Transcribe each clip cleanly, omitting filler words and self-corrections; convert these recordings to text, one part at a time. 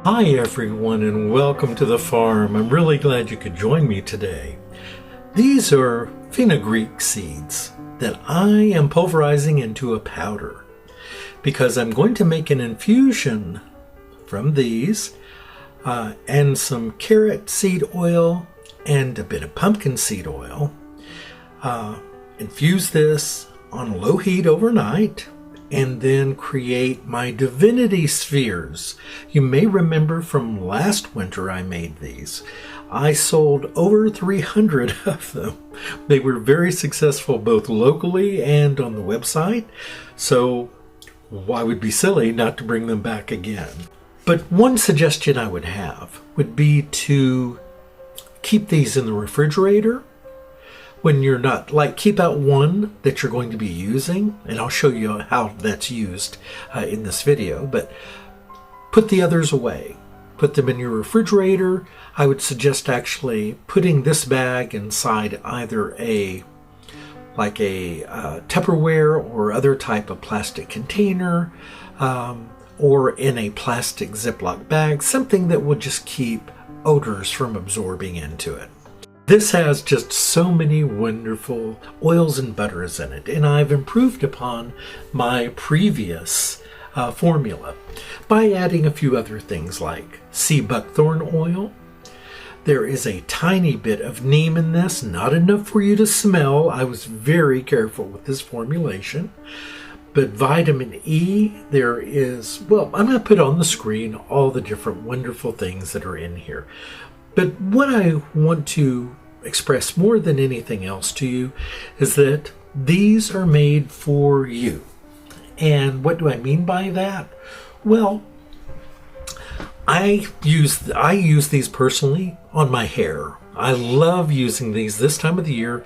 Hi everyone and welcome to the farm. I'm really glad you could join me today. These are fenugreek seeds that I am pulverizing into a powder because I'm going to make an infusion from these and some carrot seed oil and a bit of pumpkin seed oil. Infuse this on low heat overnight and then create my Divinity spheres. You may remember from last winter I made these. I sold over 300 of them. They were very successful both locally and on the website, so I would be silly not to bring them back again. But one suggestion I would have would be to keep these in the refrigerator when you're not, keep out one that you're going to be using, and I'll show you how that's used in this video, but put the others away. Put them in your refrigerator. I would suggest actually putting this bag inside either a Tupperware or other type of plastic container, or in a plastic Ziploc bag, something that will just keep odors from absorbing into it. This has just so many wonderful oils and butters in it, and I've improved upon my previous formula by adding a few other things like sea buckthorn oil. There is a tiny bit of neem in this, not enough for you to smell. I was very careful with this formulation. But vitamin E, there is, well, I'm going to put on the screen all the different wonderful things that are in here. But what I want to express more than anything else to you is that these are made for you. And what do I mean by that? Well, I use these personally on my hair. I love using these this time of the year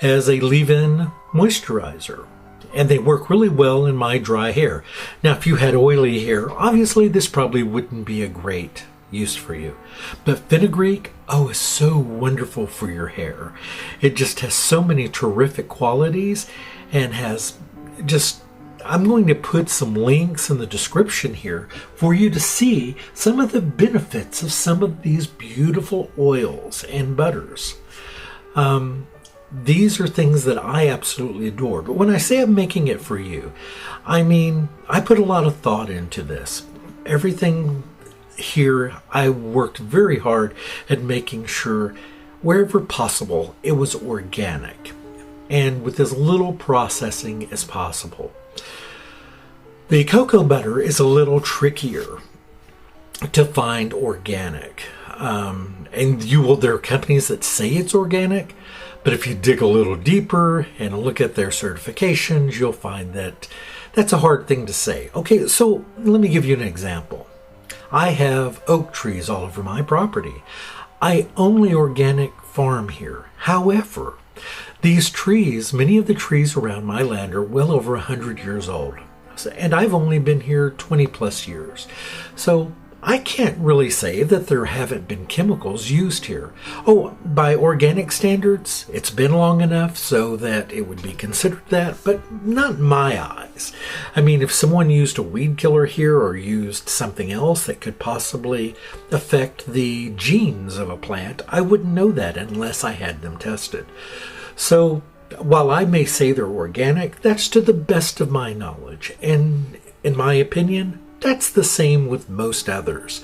as a leave-in moisturizer. And they work really well in my dry hair. Now, if you had oily hair, obviously this probably wouldn't be a great use for you. But fenugreek, is so wonderful for your hair. It just has so many terrific qualities and has just, I'm going to put some links in the description here for you to see some of the benefits of some of these beautiful oils and butters. These are things that I absolutely adore. But when I say I'm making it for you, I mean, I put a lot of thought into this. Everything here, I worked very hard at making sure, wherever possible, it was organic and with as little processing as possible. The cocoa butter is a little trickier to find organic. And there are companies that say it's organic, but if you dig a little deeper and look at their certifications, you'll find that that's a hard thing to say. Okay, so let me give you an example. I have oak trees all over my property. I only organic farm here. However, these trees, many of the trees around my land are well over 100 years old. And I've only been here 20 plus years. So I can't really say that there haven't been chemicals used here. By organic standards, it's been long enough so that it would be considered that, but not in my eyes. I mean, if someone used a weed killer here or used something else that could possibly affect the genes of a plant, I wouldn't know that unless I had them tested. So while I may say they're organic, that's to the best of my knowledge. And in my opinion, that's the same with most others.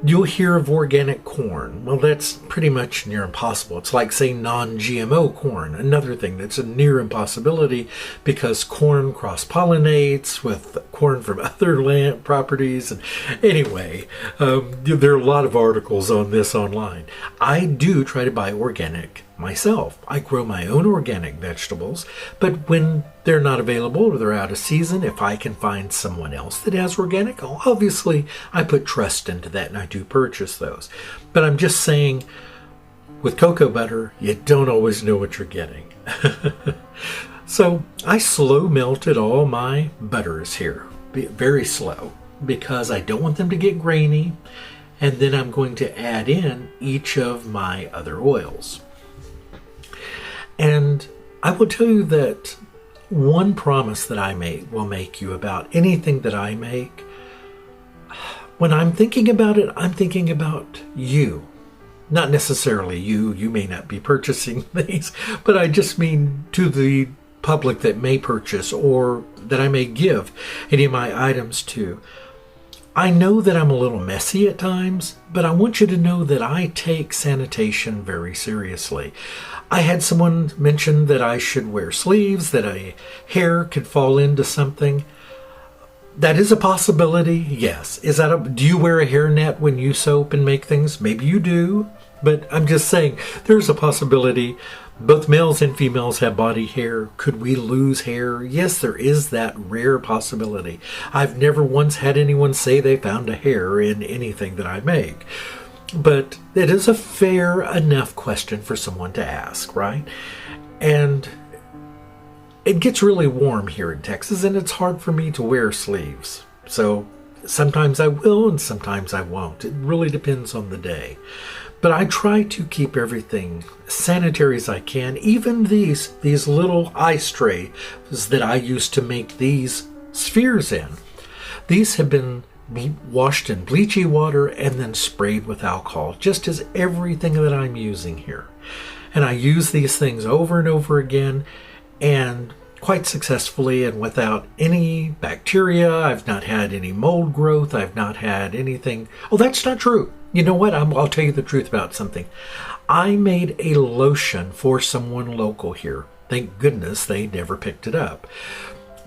You'll hear of organic corn. Well, that's pretty much near impossible. It's like saying non-GMO corn, another thing that's a near impossibility because corn cross-pollinates with corn from other land properties. And anyway, there are a lot of articles on this online. I do try to buy organic myself. I grow my own organic vegetables, but when they're not available or they're out of season, if I can find someone else that has organic, obviously I put trust into that and I do purchase those. But I'm just saying, with cocoa butter, you don't always know what you're getting. So I slow melted all my butters here, very slow, because I don't want them to get grainy. And then I'm going to add in each of my other oils. And I will tell you that one promise that I will make you about anything that I make, when I'm thinking about it, I'm thinking about you. Not necessarily you. You may not be purchasing these, but I just mean to the public that may purchase or that I may give any of my items to. I know that I'm a little messy at times, but I want you to know that I take sanitation very seriously. I had someone mention that I should wear sleeves, that a hair could fall into something. That is a possibility, yes. Do you wear a hairnet when you soap and make things? Maybe you do, but I'm just saying there's a possibility. Both males and females have body hair. Could we lose hair? Yes, there is that rare possibility. I've never once had anyone say they found a hair in anything that I make. But it is a fair enough question for someone to ask, right? And it gets really warm here in Texas, and it's hard for me to wear sleeves. So sometimes I will and sometimes I won't. It really depends on the day. But I try to keep everything sanitary as I can. Even these little ice trays that I use to make these spheres in. These have been washed in bleachy water and then sprayed with alcohol, just as everything that I'm using here. And I use these things over and over again, and quite successfully and without any bacteria. I've not had any mold growth. I've not had anything. Oh, that's not true. You know what? I'll tell you the truth about something. I made a lotion for someone local here. Thank goodness they never picked it up.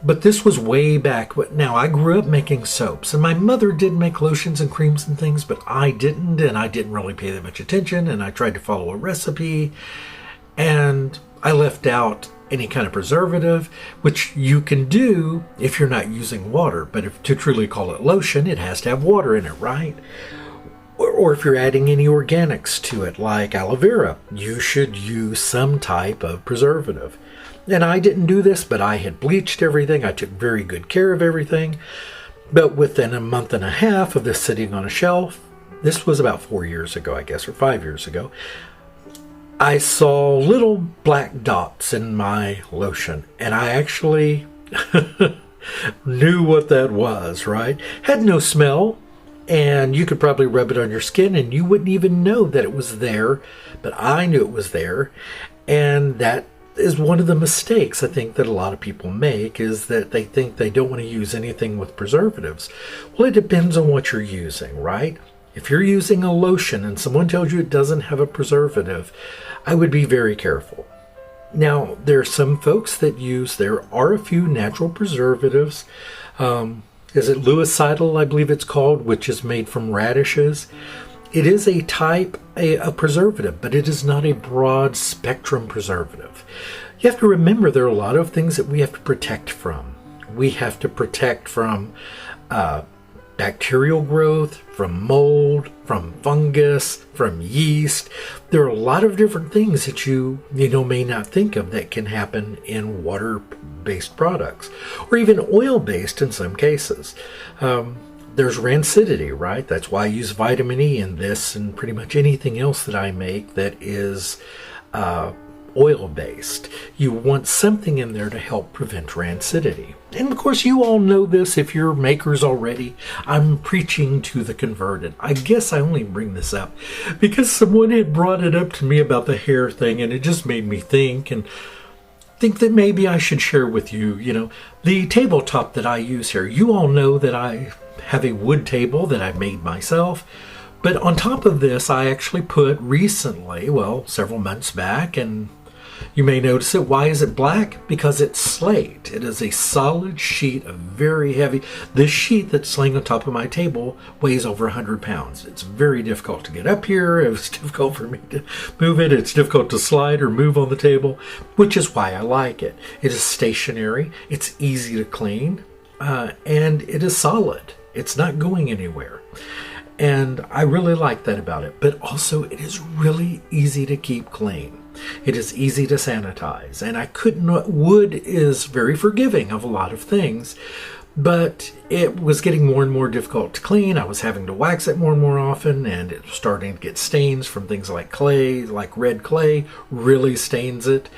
But this was way back. Now, I grew up making soaps, and my mother did make lotions and creams and things, but I didn't, and I didn't really pay that much attention, and I tried to follow a recipe, and I left out any kind of preservative, which you can do if you're not using water. But to truly call it lotion, it has to have water in it, right? Or if you're adding any organics to it, like aloe vera, you should use some type of preservative. And I didn't do this, but I had bleached everything. I took very good care of everything. But within a month and a half of this sitting on a shelf, this was about 4 years ago, I guess, or 5 years ago, I saw little black dots in my lotion. And I actually knew what that was, right? Had no smell. And you could probably rub it on your skin and you wouldn't even know that it was there. But I knew it was there. And that is one of the mistakes I think that a lot of people make, is that they think they don't want to use anything with preservatives. Well, it depends on what you're using, right? If you're using a lotion and someone tells you it doesn't have a preservative, I would be very careful. Now, there are some folks that there are a few natural preservatives. Is it Lewicidal, I believe it's called, which is made from radishes. It is a type of preservative, but it is not a broad spectrum preservative. You have to remember there are a lot of things that we have to protect from. We have to protect from bacterial growth, from mold, from fungus, from yeast. There are a lot of different things that you may not think of that can happen in water-based products, or even oil-based in some cases. There's rancidity, right? That's why I use vitamin E in this and pretty much anything else that I make that is oil-based. You want something in there to help prevent rancidity. And of course, you all know this if you're makers already. I'm preaching to the converted. I guess I only bring this up because someone had brought it up to me about the hair thing, and it just made me think that maybe I should share with you, the tabletop that I use here. You all know that I have a wood table that I made myself. But on top of this, I actually put recently, several months back, and you may notice it. Why is it black? Because it's slate. It is a solid sheet of very heavy. This sheet that's laying on top of my table weighs over 100 pounds. It's very difficult to get up here. It was difficult for me to move it. It's difficult to slide or move on the table, which is why I like it. It is stationary. It's easy to clean, and it is solid. It's not going anywhere. And I really like that about it. But also, it is really easy to keep clean. It is easy to sanitize. And wood is very forgiving of a lot of things. But it was getting more and more difficult to clean. I was having to wax it more and more often. And it was starting to get stains from things like clay, like red clay, really stains it.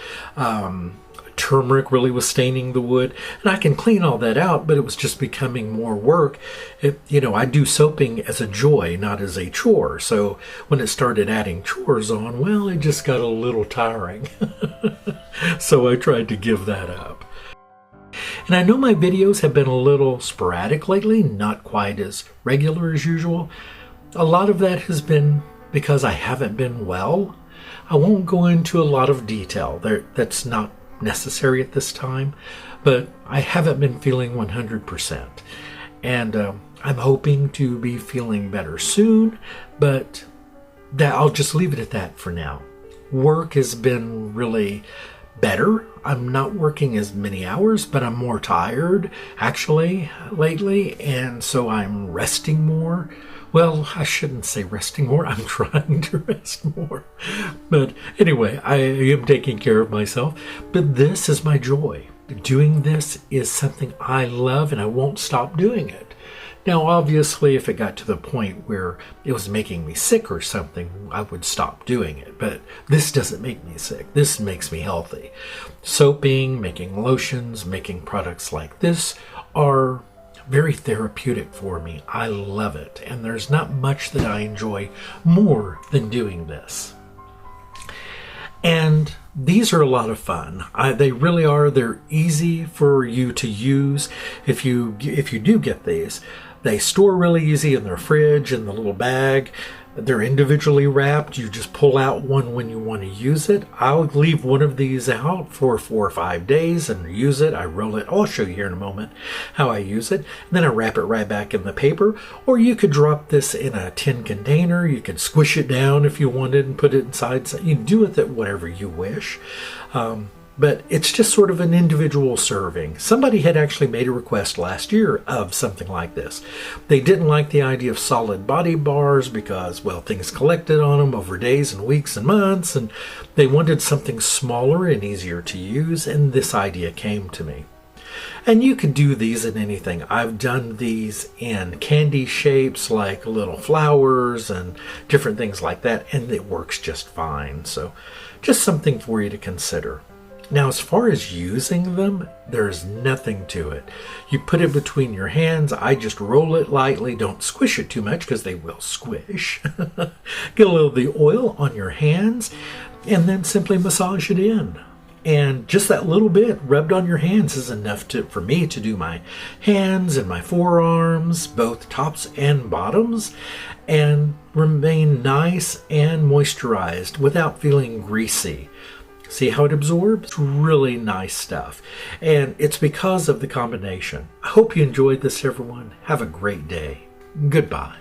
turmeric really was staining the wood. And I can clean all that out, but it was just becoming more work. I do soaping as a joy, not as a chore. So when it started adding chores on, well, it just got a little tiring. So I tried to give that up. And I know my videos have been a little sporadic lately, not quite as regular as usual. A lot of that has been because I haven't been well. I won't go into a lot of detail. That's not necessary at this time, but I haven't been feeling 100%. And I'm hoping to be feeling better soon, but I'll just leave it at that for now. Work has been really better. I'm not working as many hours, but I'm more tired actually lately, and so I'm resting more. Well, I shouldn't say resting more. I'm trying to rest more. But anyway, I am taking care of myself. But this is my joy. Doing this is something I love, and I won't stop doing it. Now, obviously, if it got to the point where it was making me sick or something, I would stop doing it. But this doesn't make me sick. This makes me healthy. Soaping, making lotions, making products like this are very therapeutic for me. I love it. And there's not much that I enjoy more than doing this. And these are a lot of fun. They really are. They're easy for you to use if you do get these. They store really easy in their fridge, in the little bag. They're individually wrapped. You just pull out one when you want to use it. I'll leave one of these out for 4 or 5 days and use it. I roll it. I'll show you here in a moment how I use it. And then I wrap it right back in the paper. Or you could drop this in a tin container. You could squish it down if you wanted and put it inside. You can do with it whatever you wish. But it's just sort of an individual serving. Somebody had actually made a request last year of something like this. They didn't like the idea of solid body bars because, well, things collected on them over days and weeks and months, and they wanted something smaller and easier to use, and this idea came to me. And you could do these in anything. I've done these in candy shapes like little flowers and different things like that, and it works just fine. So just something for you to consider. Now, as far as using them, there's nothing to it. You put it between your hands. I just roll it lightly. Don't squish it too much because they will squish. Get a little of the oil on your hands and then simply massage it in. And just that little bit rubbed on your hands is enough for me to do my hands and my forearms, both tops and bottoms, and remain nice and moisturized without feeling greasy. See how it absorbs? It's really nice stuff. And it's because of the combination. I hope you enjoyed this, everyone. Have a great day. Goodbye.